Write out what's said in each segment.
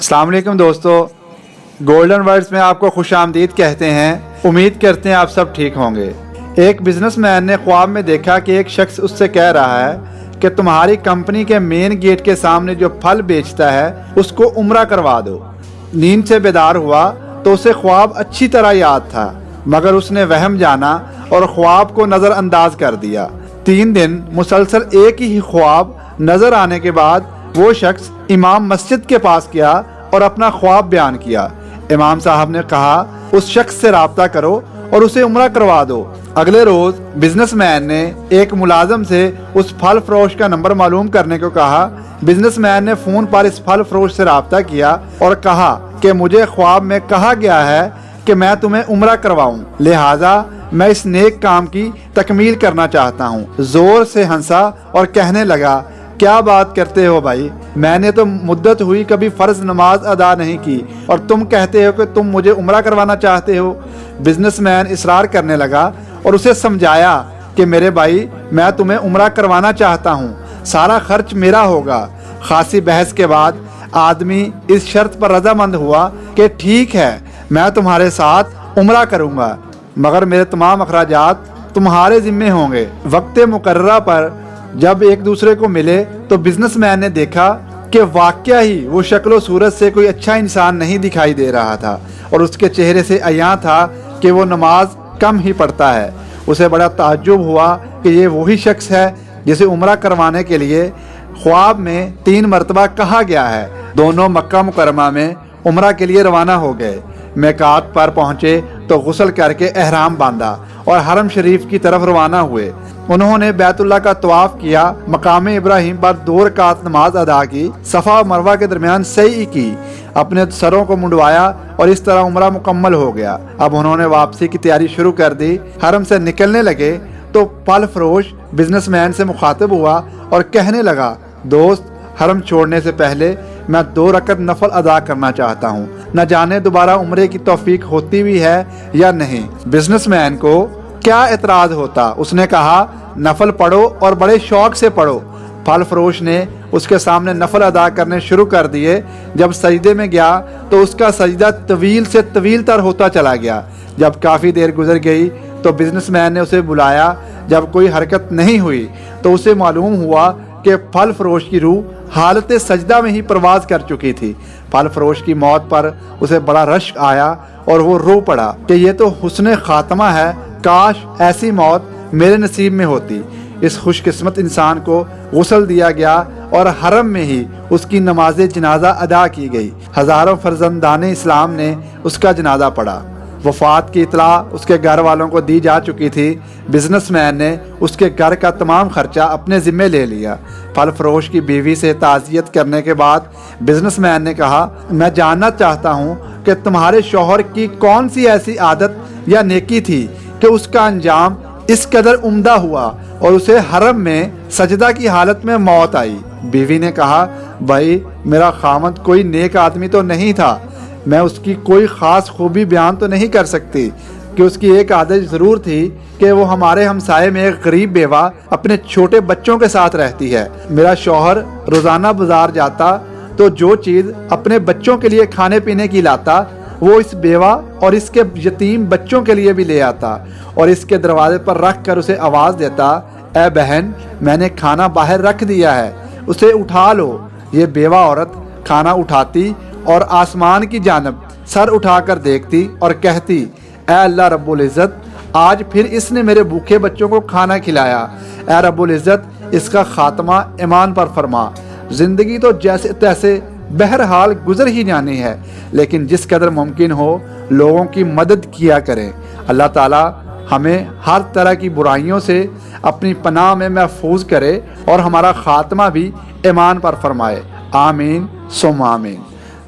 السلام علیکم دوستو، گولڈن ورڈز میں آپ کو خوش آمدید کہتے ہیں۔ امید کرتے ہیں آپ سب ٹھیک ہوں گے۔ ایک بزنس مین نے خواب میں دیکھا کہ ایک شخص اس سے کہہ رہا ہے کہ تمہاری کمپنی کے مین گیٹ کے سامنے جو پھل بیچتا ہے اس کو عمرہ کروا دو۔ نیند سے بیدار ہوا تو اسے خواب اچھی طرح یاد تھا، مگر اس نے وہم جانا اور خواب کو نظر انداز کر دیا۔ 3 دن مسلسل ایک ہی خواب نظر آنے کے بعد وہ شخص امام مسجد کے پاس گیا اور اپنا خواب بیان کیا۔ امام صاحب نے کہا اس شخص سے رابطہ کرو اور اسے عمرہ کروا دو۔ اگلے روز بزنس مین نے ایک ملازم سے اس پھل فروش کا نمبر معلوم کرنے کو کہا۔ بزنس مین نے فون پر اس پھل فروش سے رابطہ کیا اور کہا کہ مجھے خواب میں کہا گیا ہے کہ میں تمہیں عمرہ کرواؤں، لہٰذا میں اس نیک کام کی تکمیل کرنا چاہتا ہوں۔ زور سے ہنسا اور کہنے لگا، کیا بات کرتے ہو بھائی، میں نے تو مدت ہوئی کبھی فرض نماز ادا نہیں کی اور تم کہتے ہو کہ تم مجھے عمرہ کروانا چاہتے ہو۔ بزنس مین اصرار کرنے لگا اور اسے سمجھایا کہ میرے بھائی، میں تمہیں عمرہ کروانا چاہتا ہوں، سارا خرچ میرا ہوگا۔ خاصی بحث کے بعد آدمی اس شرط پر رضامند ہوا کہ ٹھیک ہے، میں تمہارے ساتھ عمرہ کروں گا، مگر میرے تمام اخراجات تمہارے ذمے ہوں گے۔ وقت مقررہ پر جب ایک دوسرے کو ملے تو بزنس مین نے دیکھا کہ واقعہ ہی وہ شکل و صورت سے کوئی اچھا انسان نہیں دکھائی دے رہا تھا اور اس کے چہرے سے عیاں تھا کہ وہ نماز کم ہی پڑھتا ہے۔ اسے بڑا تعجب ہوا کہ یہ وہی شخص ہے جسے عمرہ کروانے کے لیے خواب میں 3 مرتبہ کہا گیا ہے۔ دونوں مکہ مکرمہ میں عمرہ کے لیے روانہ ہو گئے۔ میقات پر پہنچے تو غسل کر کے احرام باندھا اور حرم شریف کی طرف روانہ ہوئے۔ انہوں نے بیت اللہ کا طواف کیا، مقام ابراہیم پر 2 رکعت نماز ادا کی، صفا و مروہ کے درمیان سعی کی، اپنے سروں کو منڈوایا اور اس طرح عمرہ مکمل ہو گیا۔ اب انہوں نے واپسی کی تیاری شروع کر دی۔ حرم سے نکلنے لگے تو پھل فروش بزنس مین سے مخاطب ہوا اور کہنے لگا، دوست، حرم چھوڑنے سے پہلے میں 2 رکعت نفل ادا کرنا چاہتا ہوں، نہ جانے دوبارہ عمرے کی توفیق ہوتی بھی ہے یا نہیں۔ بزنس مین کو کیا اعتراض ہوتا؟ اس نے کہا، نفل پڑھو اور بڑے شوق سے پڑھو۔ پھل فروش نے اس کے سامنے نفل ادا کرنے شروع کر دیے۔ جب سجدے میں گیا تو اس کا سجدہ طویل سے طویل تر ہوتا چلا گیا۔ جب کافی دیر گزر گئی تو بزنس مین نے اسے بلایا۔ جب کوئی حرکت نہیں ہوئی تو اسے معلوم ہوا کہ پھل فروش کی روح حالت سجدہ میں ہی پرواز کر چکی تھی۔ پھل فروش کی موت پر اسے بڑا رشک آیا اور وہ رو پڑا کہ یہ تو حسن خاتمہ ہے، کاش ایسی موت میرے نصیب میں ہوتی۔ اس خوش قسمت انسان کو غسل دیا گیا اور حرم میں ہی اس کی نماز جنازہ ادا کی گئی۔ ہزاروں فرزندان اسلام نے اس کا جنازہ پڑھا۔ وفات کی اطلاع اس کے گھر والوں کو دی جا چکی تھی۔ بزنس مین نے اس کے گھر کا تمام خرچہ اپنے ذمے لے لیا۔ پھل فروش کی بیوی سے تعزیت کرنے کے بعد بزنس مین نے کہا، میں جاننا چاہتا ہوں کہ تمہارے شوہر کی کون سی ایسی عادت یا نیکی تھی کہ اس کا انجام اس قدر عمدہ ہوا اور اسے حرم میں سجدہ کی حالت میں موت آئی۔ بیوی نے کہا، بھائی، میرا خاوند کوئی نیک آدمی تو نہیں تھا، میں اس کی کوئی خاص خوبی بیان تو نہیں کر سکتی کہ اس کی ایک عادت ضرور تھی کہ وہ ہمارے ہمسائے میں ایک غریب بیوہ اپنے چھوٹے بچوں کے ساتھ رہتی ہے۔ میرا شوہر روزانہ بازار جاتا تو جو چیز اپنے بچوں کے لیے کھانے پینے کی لاتا وہ اس بیوہ اور اس کے یتیم بچوں کے لیے بھی لے آتا اور اس کے دروازے پر رکھ کر اسے آواز دیتا، اے بہن، میں نے کھانا باہر رکھ دیا ہے، اسے اٹھا لو۔ یہ بیوہ عورت کھانا اٹھاتی اور آسمان کی جانب سر اٹھا کر دیکھتی اور کہتی، اے اللہ رب العزت، آج پھر اس نے میرے بھوکے بچوں کو کھانا کھلایا۔ اے رب العزت، اس کا خاتمہ ایمان پر فرما۔ زندگی تو جیسے تیسے بہرحال گزر ہی جانی ہے، لیکن جس قدر ممکن ہو لوگوں کی مدد کیا کریں۔ اللہ تعالیٰ ہمیں ہر طرح کی برائیوں سے اپنی پناہ میں محفوظ کرے اور ہمارا خاتمہ بھی ایمان پر فرمائے، آمین ثم آمین۔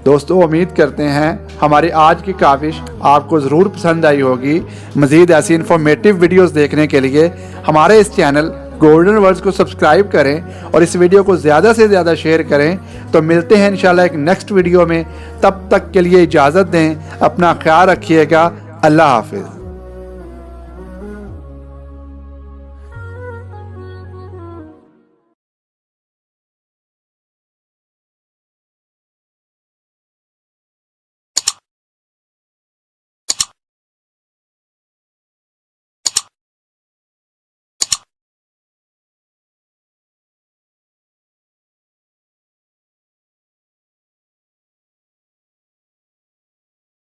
دوستو، امید کرتے ہیں ہماری آج کی کاوش آپ کو ضرور پسند آئی ہوگی۔ مزید ایسی انفارمیٹیو ویڈیوز دیکھنے کے لیے ہمارے اس چینل گولڈن ورڈز کو سبسکرائب کریں اور اس ویڈیو کو زیادہ سے زیادہ شیئر کریں۔ تو ملتے ہیں انشاءاللہ ایک نیکسٹ ویڈیو میں، تب تک کے لیے اجازت دیں، اپنا خیال رکھیے گا، اللہ حافظ۔